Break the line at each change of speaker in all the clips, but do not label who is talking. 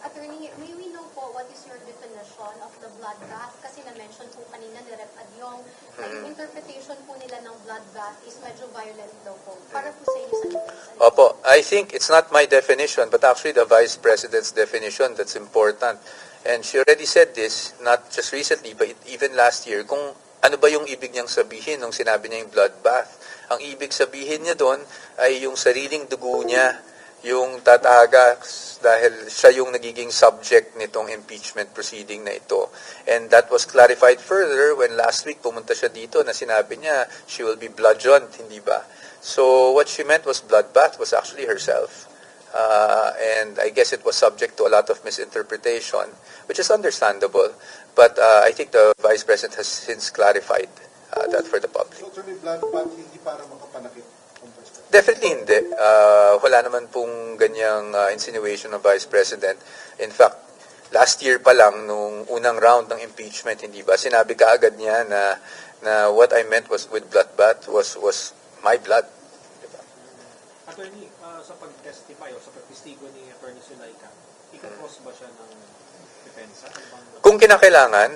Attorney, may we know po what is your definition of the blood bath? Kasi na-mention po kanina ni Rep. Adyong na yung interpretation po nila ng blood bath is medyo violent daw po. Para po sa inyo sa defense.
Opo, I think it's not my definition, but actually the Vice President's definition that's important. And she already said this, not just recently, but even last year, kung ano ba yung ibig niyang sabihin nung sinabi niya yung blood bath. Ang ibig sabihin niya doon ay yung sariling dugo niya, yung tatagas dahil siya yung nagiging subject nitong impeachment proceeding na ito. And that was clarified further when last week pumunta siya dito na sinabi niya she will be bludgeoned, hindi ba? So what she meant was bloodbath was actually herself. And I guess it was subject to a lot of misinterpretation, which is understandable. But I think the Vice President has since clarified that for the public.
So, actually, bloodbath hindi para makapanakit?
Definitely hindi. Wala naman pong ganyang insinuation ng Vice President. In fact, last year pa lang, nung unang round ng impeachment, hindi ba, sinabi kaagad niya na what I meant was with bloodbath was my blood. Diba?
Attorney, sa pag-testify o sa pag-testigo ni Attorney Zulaika, ikakos ba siya ng depensa?
Kung kinakailangan,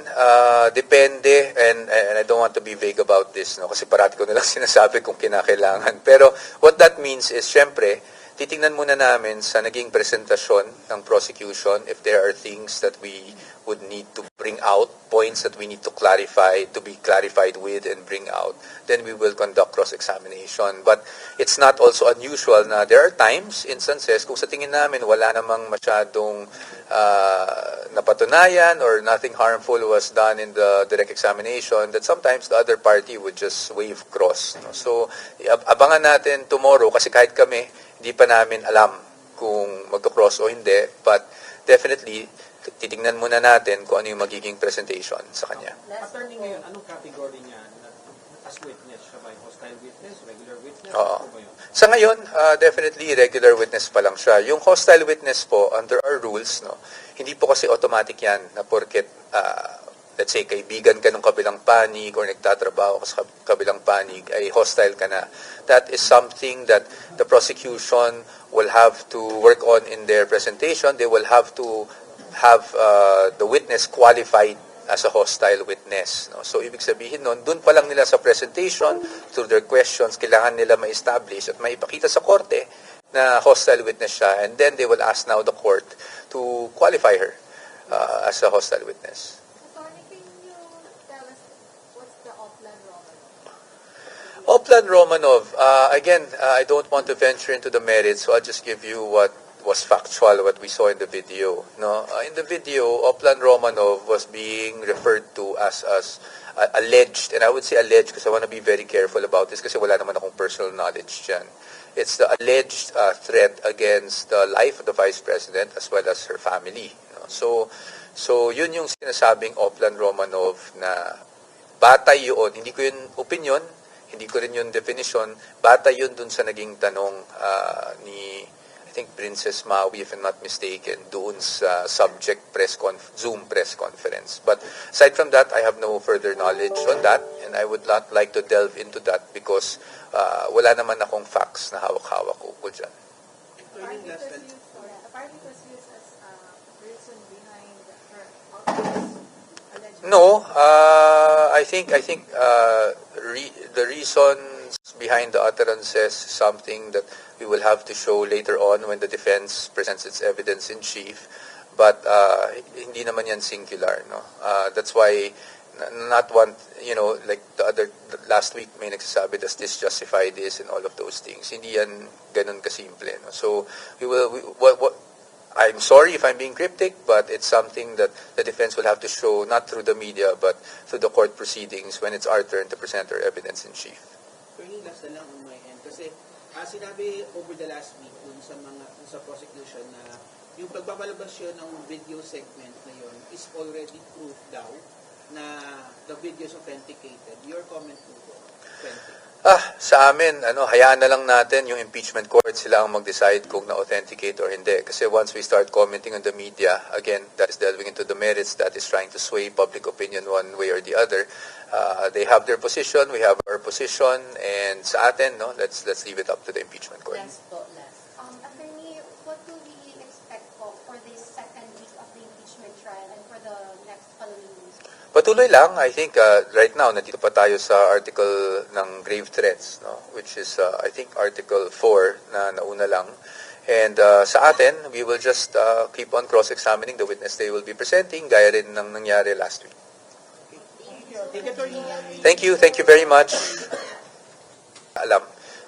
depende, and I don't want to be vague about this, no, kasi parati ko nilang sinasabi kung kinakailangan. Pero what that means is, syempre, titingnan muna namin sa naging presentasyon ng prosecution if there are things that we would need to bring out, points that we need to clarify, to be clarified with and bring out, then we will conduct cross-examination. But it's not also unusual na there are times, instances, kung sa tingin namin wala namang masyadong napatunayan or nothing harmful was done in the direct examination, that sometimes the other party would just waive cross. No? So, abangan natin tomorrow kasi kahit kami, hindi pa namin alam kung magka-cross o hindi, but definitely, titingnan muna natin kung ano yung magiging presentation sa kanya.
Attorney ngayon, anong category niya as witness? Siya ba yung hostile witness, regular witness?
Oo.
Ano ba yun?
Sa ngayon, definitely regular witness pa lang siya. Yung hostile witness po, under our rules, no, hindi po kasi automatic yan na porket, let's say, kaibigan ka ng kabilang panig or nagtatrabaho ka sa kabilang panig, ay hostile ka na. That is something that the prosecution will have to work on in their presentation. They will have to have the witness qualified as a hostile witness. No? So, ibig sabihin nun, dun pa lang nila sa presentation, through their questions, kailangan nila ma-establish at maipakita sa korte na hostile witness siya. And then they will ask now the court to qualify her as a hostile witness.
Attorney, can you tell us what's the Oplan Romanov?
Oplan Romanov, again, I don't want to venture into the merits, so I'll just give you what was factual, what we saw in the video. No, in the video, Oplan Romanov was being referred to as alleged, and I would say alleged because I want to be very careful about this kasi wala naman akong personal knowledge dyan. It's the alleged threat against the life of the Vice President as well as her family. No? So yun yung sinasabing Oplan Romanov na batay yun, hindi ko yun opinion, hindi ko rin yun definition, batay yun dun sa naging tanong ni I think Princess Maui, if I'm not mistaken, doon sa subject Zoom press conference. But aside from that, I have no further knowledge on that, and I would not like to delve into that because wala naman akong facts na hawak-hawak ko dyan.
Party was used as a reason behind her alleged.
No, I think the reasons behind the utterances is something that we will have to show later on when the defense presents its evidence in chief. But hindi naman yan singular, no. That's why not one, like the last week may nagsasabi, does this justify this and all of those things. Hindi yan ganun kasimple, no. So I'm sorry if I'm being cryptic, but it's something that the defense will have to show not through the media but through the court proceedings when it's our turn to present our evidence in chief.
Attorney, last na lang on my end. Kasi sinabi over the last week dun sa prosecution na yung pagpapalabas yun ng video segment na yun is already proof daw na the video is authenticated. Your comment po po, authentic.
Sa amin, hayaan na lang natin yung impeachment court, sila ang mag-decide kung na-authenticate or hindi. Kasi once we start commenting on the media, again, that is delving into the merits, that is trying to sway public opinion one way or the other. They have their position, we have our position, and sa atin, no, let's leave it up to the impeachment court.
Attorney, what do we expect for this second next following news?
Patuloy lang. I think right now, nandito pa tayo sa article ng grave threats, no? Which is, I think, Article 4 na nauna lang. And sa atin, we will just keep on cross-examining the witness they will be presenting, gaya rin ng nangyari last week.
Thank you, Attorney.
Thank you very much. Alam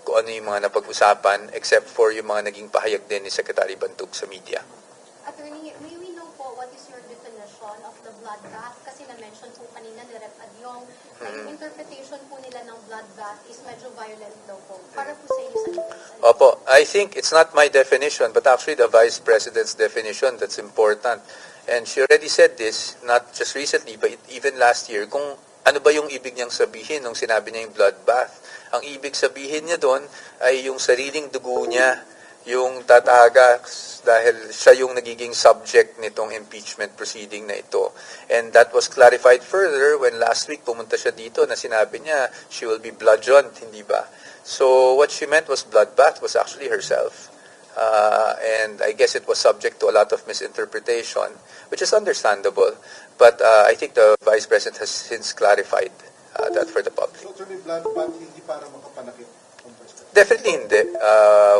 kung ano yung mga napag-usapan, except for yung mga naging pahayag din ni Secretary Bantug sa media.
Attorney, may we know po what is your definition of the bloodbath? Kasi na-mention po kanina ni Rep. Adyong na yung interpretation po nila ng bloodbath is medyo violent daw po. Para po sa inyo sa defense.
Opo, I think it's not my definition, but actually the Vice President's definition that's important. And she already said this, not just recently, but even last year, kung ano ba yung ibig niyang sabihin nung sinabi niya yung bloodbath. Ang ibig sabihin niya doon ay yung sariling dugo niya, yung tatagak dahil siya yung nagiging subject nitong impeachment proceeding na ito. And that was clarified further when last week pumunta siya dito na sinabi niya she will be bludgeoned, hindi ba? So what she meant was bloodbath was actually herself. And I guess it was subject to a lot of misinterpretation, which is understandable. But I think the Vice President has since clarified that for the public.
So, attorney, bloodbath hindi para makapanakit.
Definitely hindi.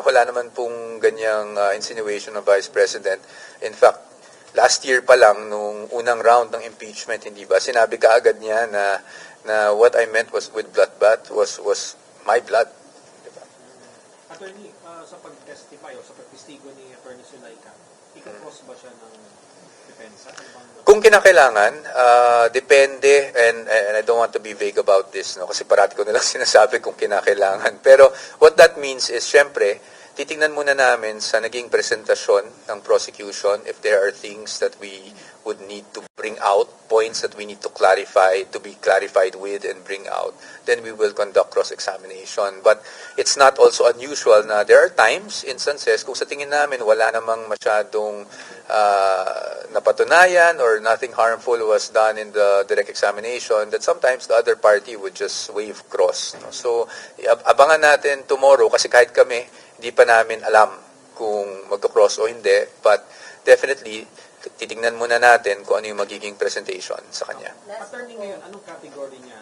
Wala naman pong ganyang insinuation ng Vice President. In fact, last year pa lang, nung unang round ng impeachment, hindi ba, sinabi kaagad niya na what I meant was with bloodbath was my blood.
Attorney, sa pag-testify o sa pagpistigo ni Attorney Zulaika, ika-cross ba siya ng depensa?
Kung kinakailangan, depende, and I don't want to be vague about this, no, kasi parati ko nalang sinasabi kung kinakailangan. Pero what that means is, syempre, titingnan muna namin sa naging presentasyon ng prosecution if there are things that we would need to bring out, points that we need to clarify, to be clarified with and bring out, then we will conduct cross-examination. But it's not also unusual na there are times, instances, kung sa tingin namin wala namang masyadong napatunayan or nothing harmful was done in the direct examination, that sometimes the other party would just waive cross. No? So, abangan natin tomorrow kasi kahit kami, hindi pa namin alam kung magka-cross o hindi, but definitely, titingnan muna natin kung ano yung magiging presentation sa kanya.
Attorney, ngayon, anong category niya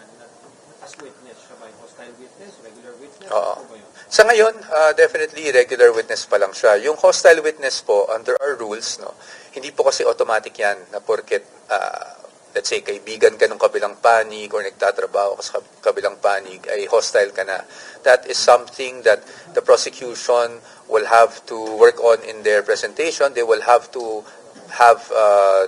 as witness? Siya ba yung hostile witness, regular witness?
Oo.
Ano ba yun?
Sa ngayon, definitely regular witness pa lang siya. Yung hostile witness po, under our rules, no, hindi po kasi automatic yan na porket, let's say, kaibigan ka ng kabilang panig or nagtatrabaho ka sa kabilang panig, ay hostile ka na. That is something that the prosecution will have to work on in their presentation. They will have to have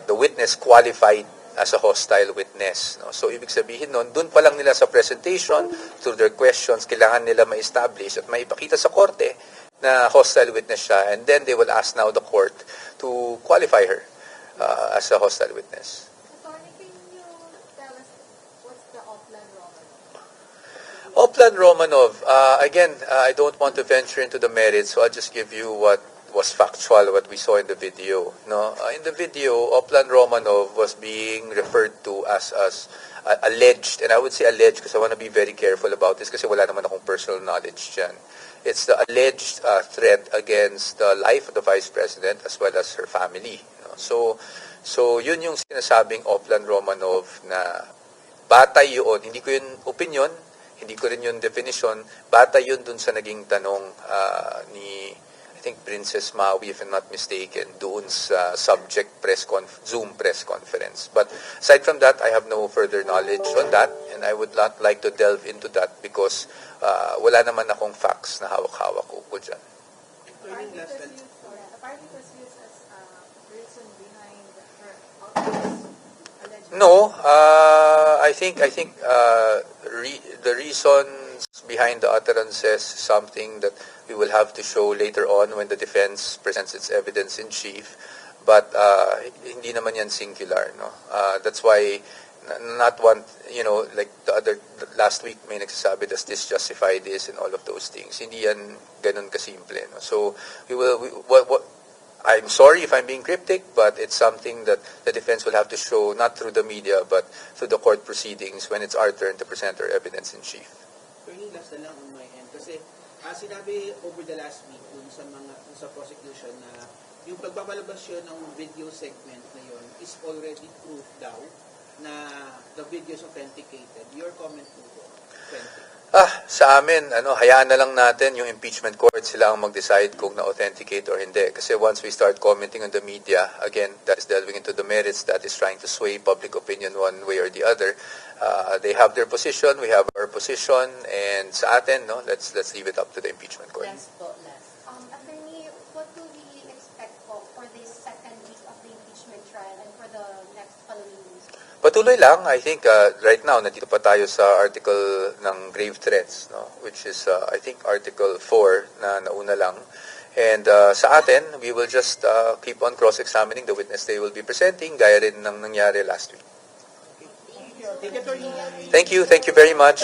the witness qualified as a hostile witness. No? So, ibig sabihin nun, dun pa lang nila sa presentation, through their questions, kailangan nila ma-establish at maipakita sa korte na hostile witness siya. And then they will ask now the court to qualify her as a hostile witness.
Attorney, can you tell us what's the Oplan Romanov?
Oplan Romanov, again, I don't want to venture into the merits, so I'll just give you what was factual, what we saw in the video. No, in the video, Oplan Romanov was being referred to as alleged, and I would say alleged because I want to be very careful about this kasi wala naman akong personal knowledge dyan. It's the alleged threat against the life of the Vice President as well as her family. No? So yun yung sinasabing Oplan Romanov na batay yun, hindi ko yun opinion, hindi ko rin yun definition, batay yun dun sa naging tanong ni I think Princess Maui, if I'm not mistaken, doon sa subject Zoom press conference. But aside from that, I have no further knowledge on that, and I would not like to delve into that because wala naman akong facts na hawak-hawak ko dyan.
Attorney, last time.
Apparently it was used as reason behind her alleged.
No, I think the reasons behind the utterances is something that we will have to show later on when the defense presents its evidence in chief. But hindi naman yan singular, no. That's why not one, like last week may nagsasabi, does this justify this and all of those things. Hindi yan ganun kasimple, no. So I'm sorry if I'm being cryptic, but it's something that the defense will have to show not through the media but through the court proceedings when it's our turn to present our evidence in chief.
Attorney, last na lang on my end. Kasi sinabi over the last week dun sa prosecution na yung pagpapalabas yun ng video segment na yun is already proof daw na the video is authenticated. Your comment po, Quentin?
Sa amin, hayaan na lang natin yung impeachment court, sila ang mag-decide kung na-authenticate or hindi. Kasi once we start commenting on the media, again, that is delving into the merits, that is trying to sway public opinion one way or the other. They have their position, we have our position, and sa atin, let's leave it up to the impeachment court.
Attorney, what do we expect po for this second week of the impeachment trial and for the next following weeks?
Patuloy lang. I think right now, nandito pa tayo sa article ng grave threats, which is, I think, Article 4 na nauna lang. And sa atin, we will just keep on cross-examining the witness they will be presenting, gaya rin ng nangyari last week.
Thank you, Attorney.
Thank you very much.